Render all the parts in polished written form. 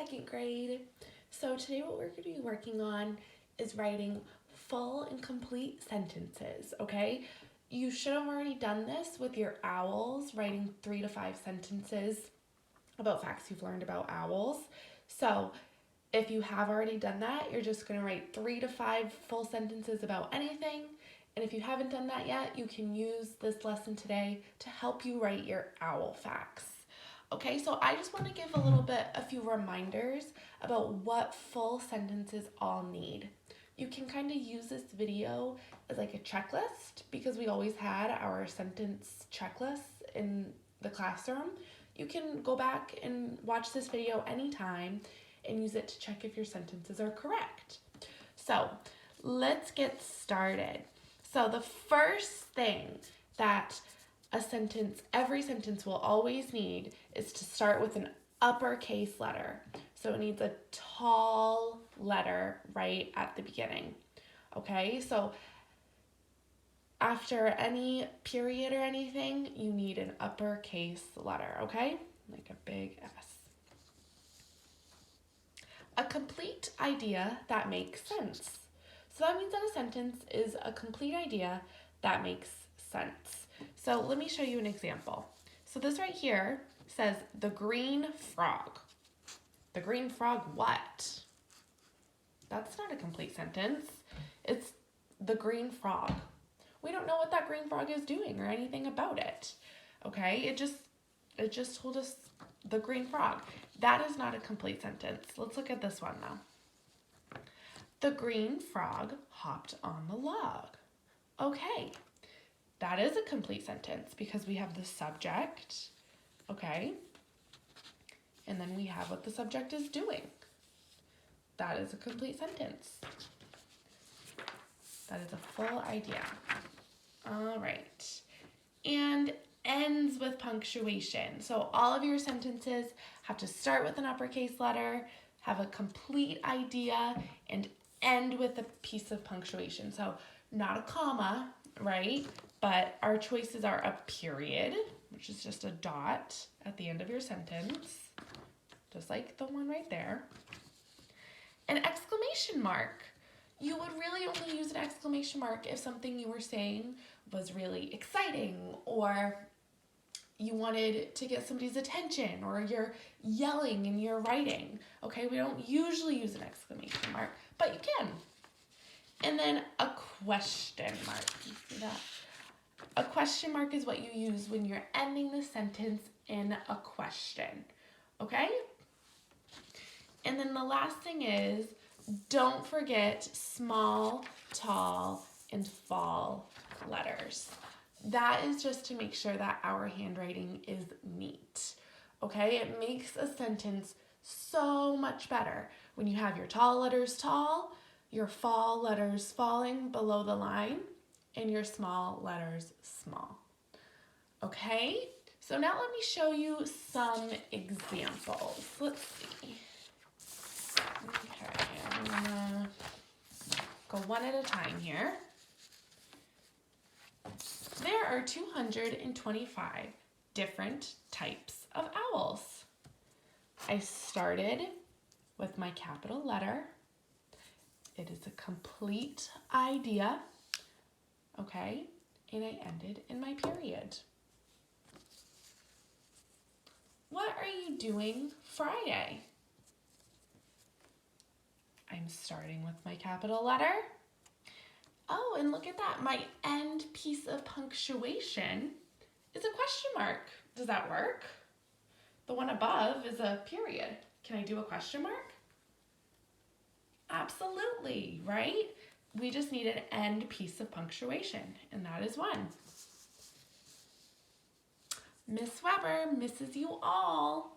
second grade. So today what we're going to be working on is writing full and complete sentences, okay? You should have already done this with your owls, writing 3 to 5 sentences about facts you've learned about owls. So if you have already done that, you're just going to write 3 to 5 full sentences about anything. And if you haven't done that yet, you can use this lesson today to help you write your owl facts. Okay, so I just want to give a few reminders about what full sentences all need. You can kind of use this video as like a checklist because we always had our sentence checklists in the classroom. You can go back and watch this video anytime and use it to check if your sentences are correct. So let's get started. So the first thing that every sentence will always need is to start with an uppercase letter. So it needs a tall letter right at the beginning. Okay, so after any period or anything, you need an uppercase letter, okay? Like a big S. A complete idea that makes sense. So that means that a sentence is a complete idea that makes sense. So let me show you an example. So this right here says the green frog. The green frog what? That's not a complete sentence. It's the green frog. We don't know what that green frog is doing or anything about it. Okay, it just told us the green frog. That is not a complete sentence. Let's look at this one now. The green frog hopped on the log. Okay, that is a complete sentence because we have the subject, okay? And then we have what the subject is doing. That is a complete sentence. That is a full idea. All right. And ends with punctuation. So all of your sentences have to start with an uppercase letter, have a complete idea, and end with a piece of punctuation. So not a comma, right? But our choices are a period, which is just a dot at the end of your sentence, just like the one right there. An exclamation mark. You would really only use an exclamation mark if something you were saying was really exciting or you wanted to get somebody's attention or you're yelling and you're writing. Okay, we don't usually use an exclamation mark, but you can. And then a question mark. You see that? A question mark is what you use when you're ending the sentence in a question. Okay? And then the last thing is, don't forget small, tall, and fall letters. That is just to make sure that our handwriting is neat. Okay? It makes a sentence so much better when you have your tall letters tall, your fall letters falling below the line, and your small letters small. Okay? So now let me show you some examples. Let's see. Okay, I'm gonna go one at a time here. There are 225 different types of owls. I started with my capital letter. It is a complete idea, okay? And I ended in my period. What are you doing Friday? I'm starting with my capital letter. Oh, and look at that. My end piece of punctuation is a question mark. Does that work? The one above is a period. Can I do a question mark? Absolutely, right? We just need an end piece of punctuation, and that is one. Miss Weber misses you all.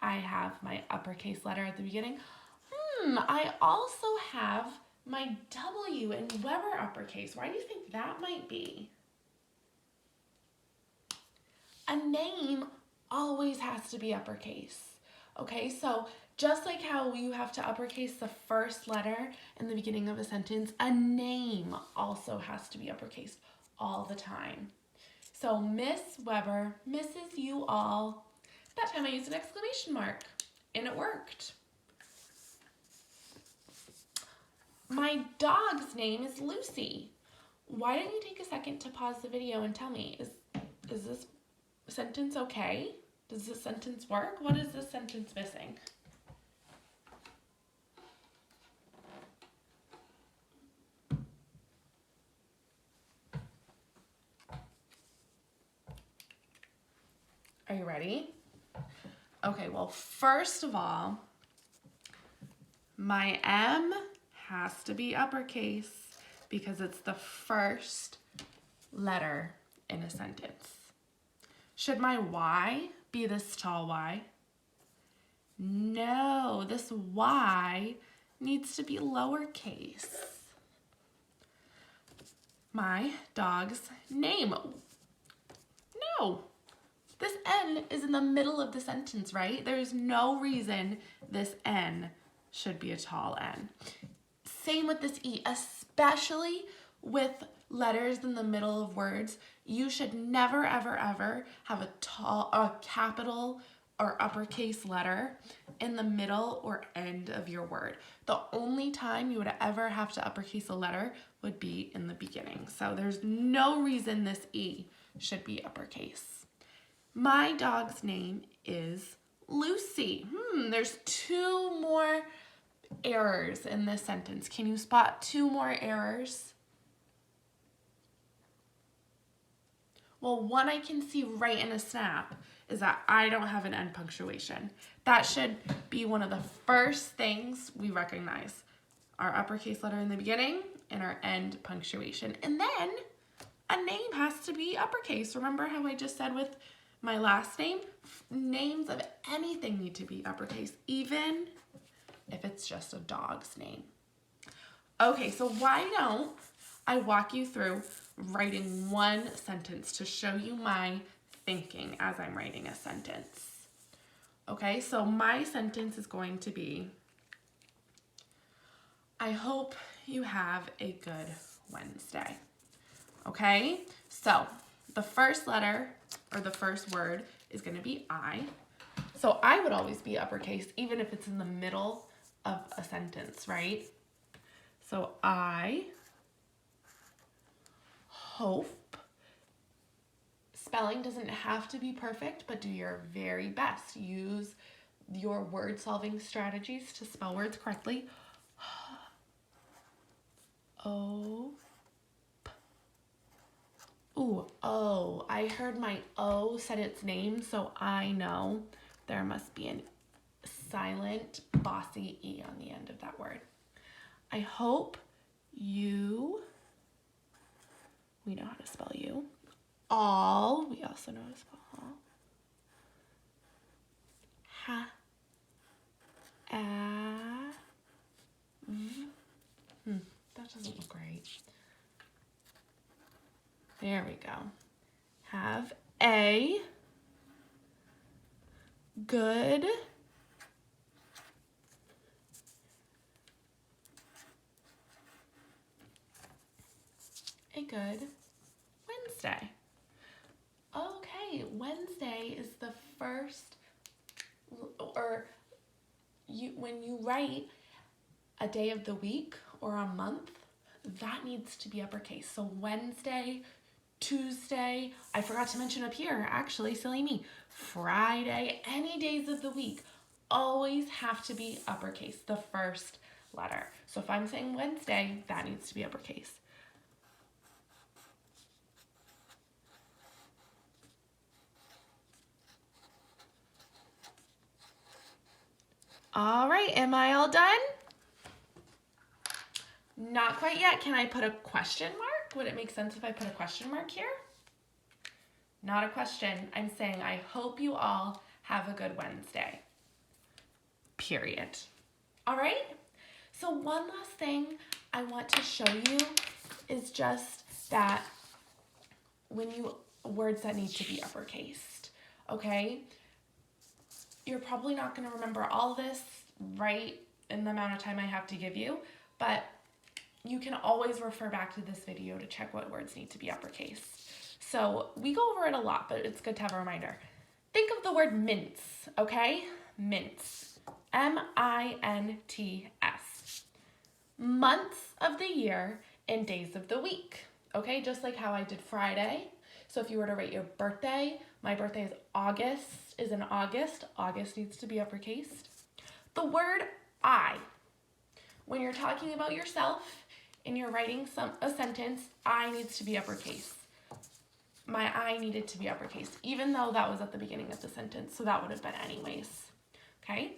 I have my uppercase letter at the beginning. I also have my W in Weber uppercase. Why do you think that might be? A name always has to be uppercase. Okay, so just like how you have to uppercase the first letter in the beginning of a sentence, a name also has to be uppercase all the time. So Miss Weber misses you all. That time I used an exclamation mark. and it worked. My dog's name is Lucy. Why don't you take a second to pause the video and tell me, is this sentence okay? Does this sentence work? What is this sentence missing? Are you ready? Okay, well, first of all, my M has to be uppercase because it's the first letter in a sentence. Should my Y be this tall Y? No, this Y needs to be lowercase. My dog's name. No. This N is in the middle of the sentence, right? There's no reason this N should be a tall N. Same with this E, especially with letters in the middle of words. You should never, ever, ever have a capital or uppercase letter in the middle or end of your word. The only time you would ever have to uppercase a letter would be in the beginning. So there's no reason this E should be uppercase. My dog's name is Lucy. There's 2 more errors in this sentence. Can you spot 2 more errors? Well, one I can see right in a snap is that I don't have an end punctuation. That should be one of the first things we recognize. Our uppercase letter in the beginning and our end punctuation. And then a name has to be uppercase. Remember how I just said with my last name? Names of anything need to be uppercase, even if it's just a dog's name. Okay, so why don't I walk you through writing one sentence to show you my thinking as I'm writing a sentence. Okay, so my sentence is going to be, I hope you have a good Wednesday. Okay, so the first letter or the first word is going to be I. So I would always be uppercase even if it's in the middle of a sentence, right? So I hope. Spelling doesn't have to be perfect, but do your very best. Use your word solving strategies to spell words correctly. O. Ooh, O. I heard my O said its name, so I know there must be a silent, bossy E on the end of that word. I hope you, we know how to spell you. All, we also know how to spell all. That doesn't look right. There we go. Have a good Wednesday. Okay, Wednesday is the first, or when you write a day of the week or a month, that needs to be uppercase. So Wednesday, Tuesday, I forgot to mention up here, actually, silly me, Friday, any days of the week always have to be uppercase, the first letter. So if I'm saying Wednesday, that needs to be uppercase. All right, am I all done? Not quite yet. Can I put a question mark? Would it make sense if I put a question mark here? Not a question. I'm saying I hope you all have a good Wednesday. Period. All right? So one last thing I want to show you is just that when you, words that need to be uppercased, okay? You're probably not going to remember all this right in the amount of time I have to give you, but you can always refer back to this video to check what words need to be uppercase. So we go over it a lot, but it's good to have a reminder. Think of the word mince, okay? Mince. M-I-N-T-S. Months of the year and days of the week. Okay, just like how I did Friday. So if you were to write your birthday, my birthday is in August. August needs to be uppercased. The word I. When you're talking about yourself and you're writing a sentence, I needs to be uppercase. My I needed to be uppercase, even though that was at the beginning of the sentence, so that would have been anyways. Okay?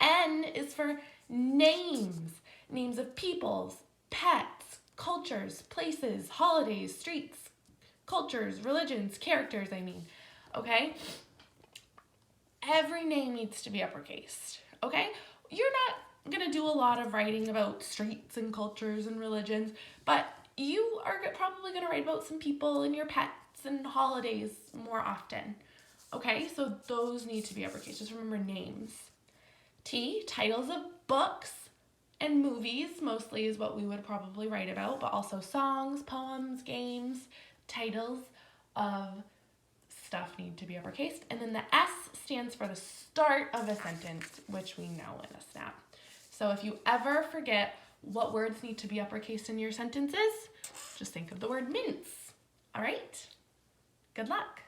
N is for names. Names of peoples, pets, cultures, places, holidays, streets, cultures, religions, characters, okay? Every name needs to be uppercased, okay? You're not gonna do a lot of writing about streets and cultures and religions, but you are probably gonna write about some people and your pets and holidays more often, okay? So those need to be uppercased. Just remember names. T, titles of books and movies mostly is what we would probably write about, but also songs, poems, games, titles of stuff need to be uppercased. And then the S stands for the start of a sentence, which we know in a snap. So if you ever forget what words need to be uppercased in your sentences, just think of the word mince. All right? Good luck.